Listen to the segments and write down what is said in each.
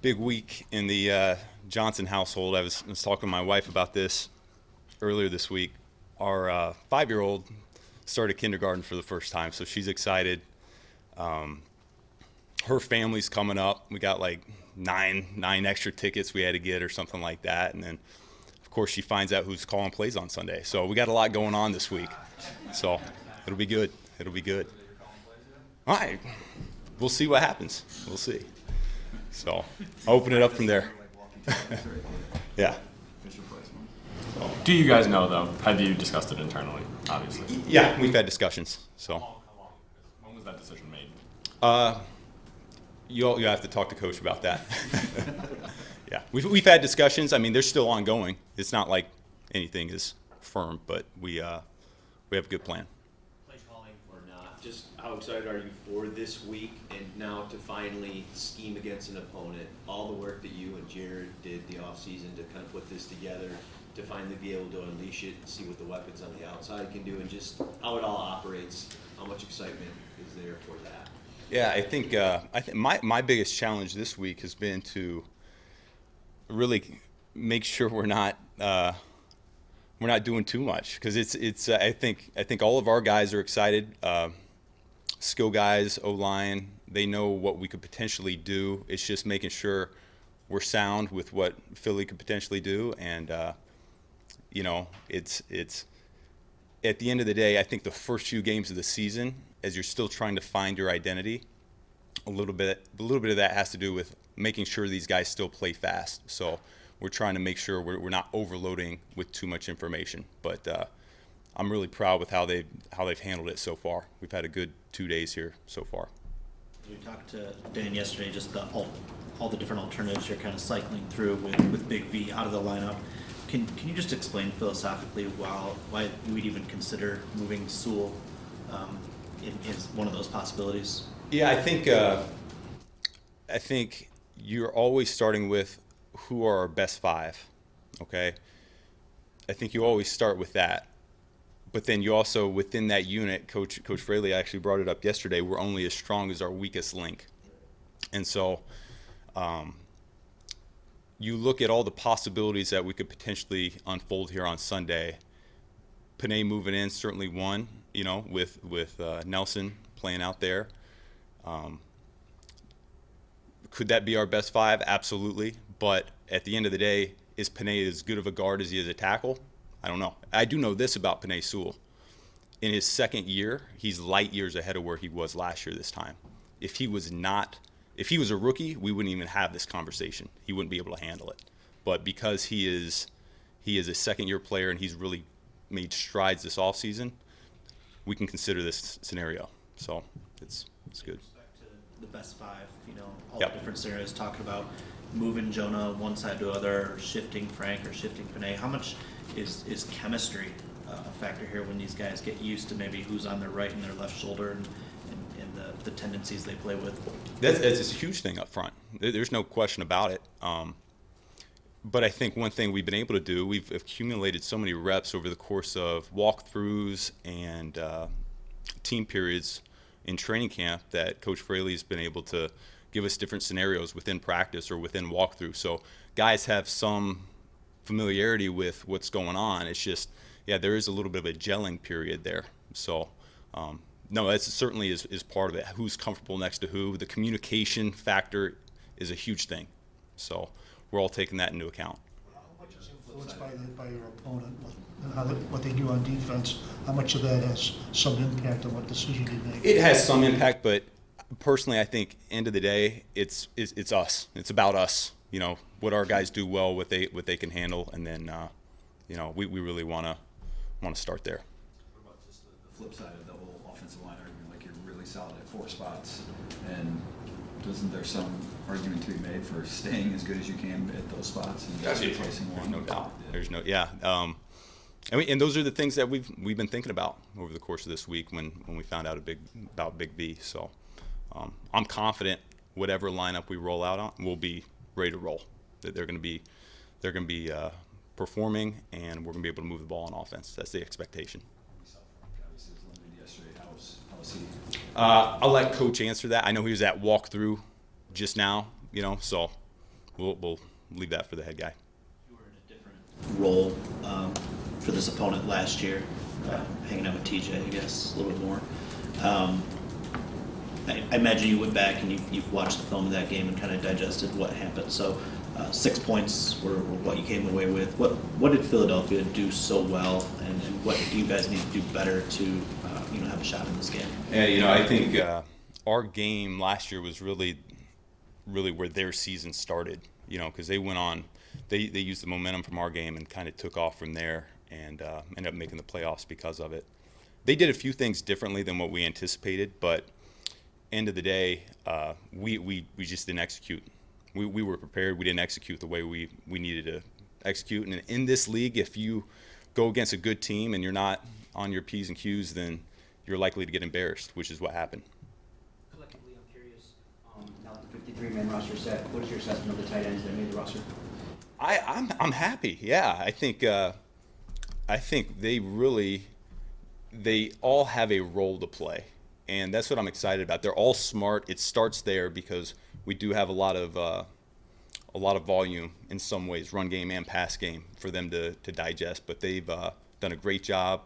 Big week in the Johnson household. I was talking to my wife about this earlier this week. Our 5-year-old started kindergarten for the first time, so she's excited. Her family's coming up. We got like nine extra tickets we had to get or something like that, and then of course she finds out who's calling plays on Sunday. So we got a lot going on this week. So it'll be good. It'll be good. All right, we'll see what happens. We'll see. So I'll open it up from there. Yeah. Do you guys know, though? Have you discussed it internally, obviously? Yeah, we've had discussions. So When was that decision made? you'll have to talk to Coach about that. Yeah, we've had discussions. I mean, they're still ongoing. It's not like anything is firm, but we have a good plan. Play calling or not, just how excited are you for this week and now to finally scheme against an opponent? All the work that you and Jared did the offseason to kind of put this together, to finally be able to unleash it and see what the weapons on the outside can do, and just how it all operates. How much excitement is there for that? Yeah, I think my biggest challenge this week has been to really make sure we're not doing too much, because it's I think all of our guys are excited. Skill guys, O-line, they know what we could potentially do. It's just making sure we're sound with what Philly could potentially do, and it's at the end of the day, I think the first few games of the season, as you're still trying to find your identity, a little bit of that has to do with making sure these guys still play fast. So we're trying to make sure we're not overloading with too much information. But I'm really proud with how they've handled it so far. We've had a good 2 days here so far. We talked to Dan yesterday, just all the different alternatives you're kind of cycling through with Big V out of the lineup. Can you just explain philosophically why we'd even consider moving Sewell in one of those possibilities? Yeah, I think you're always starting with who are our best five, okay? I think you always start with that. But then you also, within that unit, Coach Fraley actually brought it up yesterday, we're only as strong as our weakest link. And so you look at all the possibilities that we could potentially unfold here on Sunday. Panay moving in, certainly one, with Nelson playing out there. Could that be our best five? Absolutely. But at the end of the day, is Panay as good of a guard as he is a tackle? I don't know. I do know this about Panay Sewell. In his second year, he's light years ahead of where he was last year this time. If he was a rookie, we wouldn't even have this conversation. He wouldn't be able to handle it. But because he is a second-year player and he's really made strides this offseason, we can consider this scenario. So it's good. Back to the best five, all Yep. the different scenarios, talking about moving Jonah one side to other, or shifting Frank or shifting Panay. How much is chemistry a factor here when these guys get used to maybe who's on their right and their left shoulder and the tendencies they play with? That's a huge thing up front. There's no question about it. But I think one thing we've been able to do, we've accumulated so many reps over the course of walkthroughs and team periods in training camp that Coach Fraley's been able to give us different scenarios within practice or within walkthrough. So guys have some familiarity with what's going on. It's just, there is a little bit of a gelling period there. So, no, that certainly is part of it. Who's comfortable next to who. The communication factor is a huge thing. So we're all taking that into account. How much is influenced by your opponent and what they do on defense? How much of that has some impact on what decision you make? It has some impact, but personally, I think end of the day, it's us. It's about us. What our guys do well, what they can handle, and then we really want to start there. What about just the flip side of the whole offensive line argument? Like, you're really solid at 4 spots, and isn't there some argument to be made for staying as good as you can at those spots and just replacing one? There's no doubt. There's no and those are the things that we've been thinking about over the course of this week when we found out about Big V. So I'm confident whatever lineup we roll out on, we'll be ready to roll. That they're going to be performing, and we're going to be able to move the ball on offense. That's the expectation. Obviously, it was limited yesterday. How was he? I'll let Coach answer that. I know he was at walkthrough just now, so we'll leave that for the head guy. You were in a different role for this opponent last year, hanging out with TJ, I guess, a little bit more. I imagine you went back and you've watched the film of that game and kind of digested what happened. So 6 points were what you came away with. What did Philadelphia do so well, and what do you guys need to do better to have a shot in this game? Yeah, I think our game last year was really where their season started. Because they went on, they used the momentum from our game and kind of took off from there and ended up making the playoffs because of it. They did a few things differently than what we anticipated, but end of the day, we just didn't execute. We were prepared. We didn't execute the way we needed to execute. And in this league, if you go against a good team and you're not on your P's and Q's, then you're likely to get embarrassed, which is what happened. Collectively, I'm curious, now that the 53-man roster is set, what is your assessment of the tight ends that made the roster? I'm happy. Yeah, I think they all have a role to play, and that's what I'm excited about. They're all smart. It starts there because we do have a lot of volume in some ways, run game and pass game, for them to digest. But they've done a great job.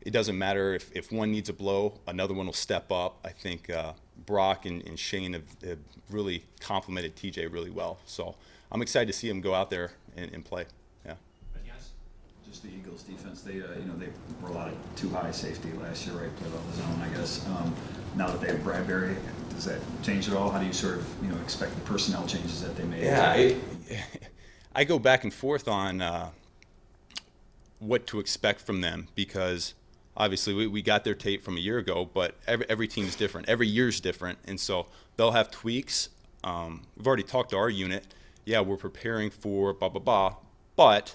It doesn't matter if one needs a blow, another one will step up. I think Brock and Shane have really complemented TJ really well. So I'm excited to see him go out there and play. Yeah. Just the Eagles defense, they were a lot of too high safety last year, right? Played on the zone, I guess. Now that they have Bradbury, does that change at all? How do you sort of, expect the personnel changes that they made? Yeah, I go back and forth on what to expect from them, because obviously we got their tape from a year ago, but every team's different. Every year's different, and so they'll have tweaks. We've already talked to our unit. Yeah, we're preparing for blah, blah, blah, but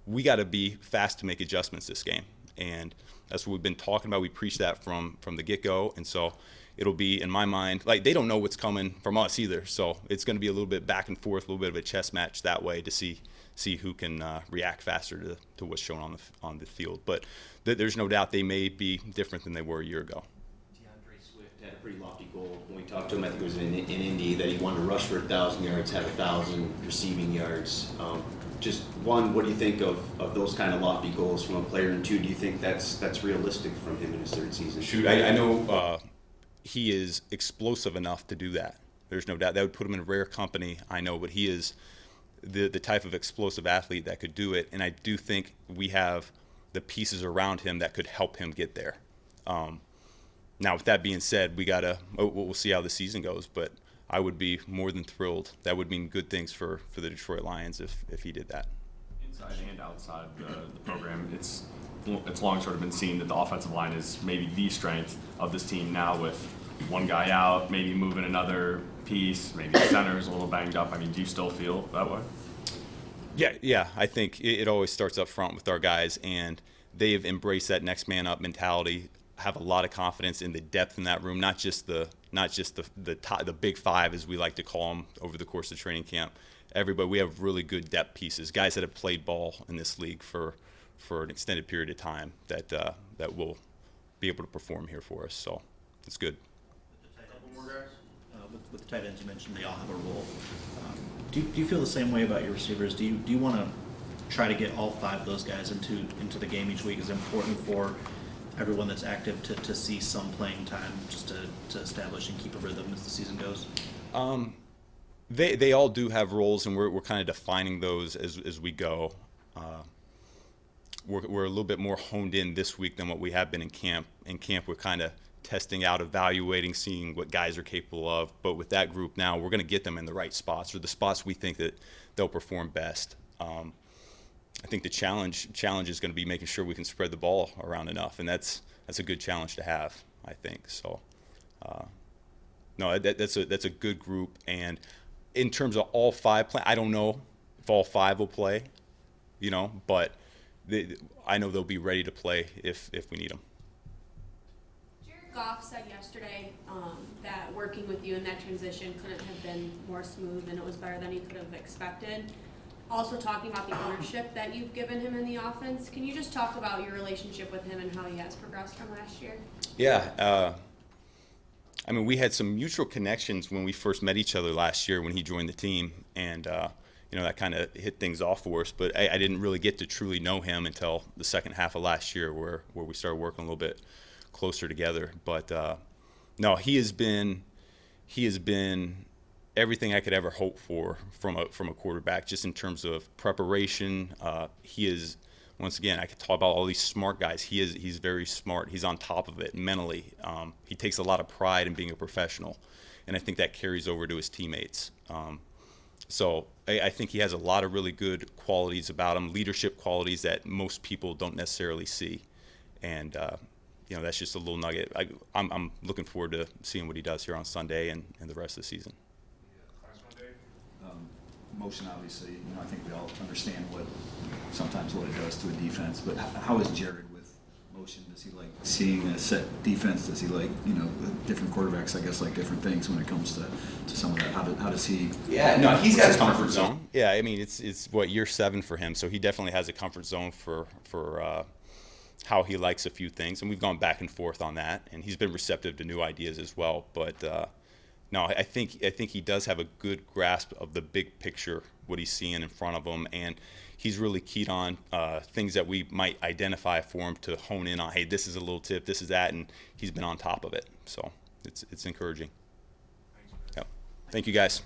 we got to be fast to make adjustments this game, and that's what we've been talking about. We preach that from the get-go, and so it'll be, in my mind, like, they don't know what's coming from us either, so it's going to be a little bit back and forth, a little bit of a chess match that way to see who can react faster to what's shown on the field. But there's no doubt they may be different than they were a year ago. DeAndre Swift had a pretty lofty goal. When we talked to him, I think it was in Indy, that he wanted to rush for 1,000 yards, have 1,000 receiving yards. Just one, what do you think of those kind of lofty goals from a player? And two, do you think that's realistic from him in his third season? Shoot, I know he is explosive enough to do that. There's no doubt. That would put him in rare company, I know, but he is the type of explosive athlete that could do it, and I do think we have the pieces around him that could help him get there. Now, with that being said, we'll see how the season goes, but I would be more than thrilled. That would mean good things for the Detroit Lions if he did that. Inside and outside the program, it's long sort of been seen that the offensive line is maybe the strength of this team now, with one guy out, maybe moving another piece, maybe center's a little banged up. I mean, do you still feel that way? Yeah. I think it always starts up front with our guys, and they've embraced that next man up mentality. Have a lot of confidence in the depth in that room, not just the big five, as we like to call them, over the course of training camp. Everybody, we have really good depth pieces, guys that have played ball in this league for an extended period of time that will be able to perform here for us. So it's good. With the tight ends, you mentioned they all have a role. Do you feel the same way about your receivers? Do you want to try to get all five of those guys into the game each week? Is it important for everyone that's active to see some playing time, just to establish and keep a rhythm as the season goes? They all do have roles, and we're kind of defining those as we go. We're a little bit more honed in this week than what we have been in camp. In camp, we're kind of testing out, evaluating, seeing what guys are capable of. But with that group now, we're going to get them in the right spots, or the spots we think that they'll perform best. I think the challenge is going to be making sure we can spread the ball around enough, and that's a good challenge to have, I think. So, no, that's a good group. And in terms of all five I don't know if all five will play, but I know they'll be ready to play if we need them. Jared Goff said yesterday that working with you in that transition couldn't have been more smooth, and it was better than he could have expected. Also talking about the ownership that you've given him in the offense, can you just talk about your relationship with him and how he has progressed from last year? Yeah. I mean, we had some mutual connections when we first met each other last year when he joined the team, and that kind of hit things off for us. But I didn't really get to truly know him until the second half of last year, where we started working a little bit closer together. But no, he has been everything I could ever hope for from a quarterback, just in terms of preparation. He is, once again, I could talk about all these smart guys. He's very smart. He's on top of it mentally. He takes a lot of pride in being a professional, and I think that carries over to his teammates. So I think he has a lot of really good qualities about him, leadership qualities that most people don't necessarily see. And that's just a little nugget. I'm looking forward to seeing what he does here on Sunday and the rest of the season. Motion, obviously, I think we all understand sometimes what it does to a defense, but how is Jared with motion? Does he like seeing a set defense? Does he like, different quarterbacks, I guess, like different things when it comes to some of that? How does he? Yeah, no, he's got his comfort zone. Yeah, I mean, it's what, year 7 for him, so he definitely has a comfort zone for how he likes a few things, and we've gone back and forth on that, and he's been receptive to new ideas as well. But no, I think he does have a good grasp of the big picture, what he's seeing in front of him, and he's really keyed on things that we might identify for him to hone in on. Hey, this is a little tip, this is that, and he's been on top of it. So it's encouraging. Yep. Thank you, guys.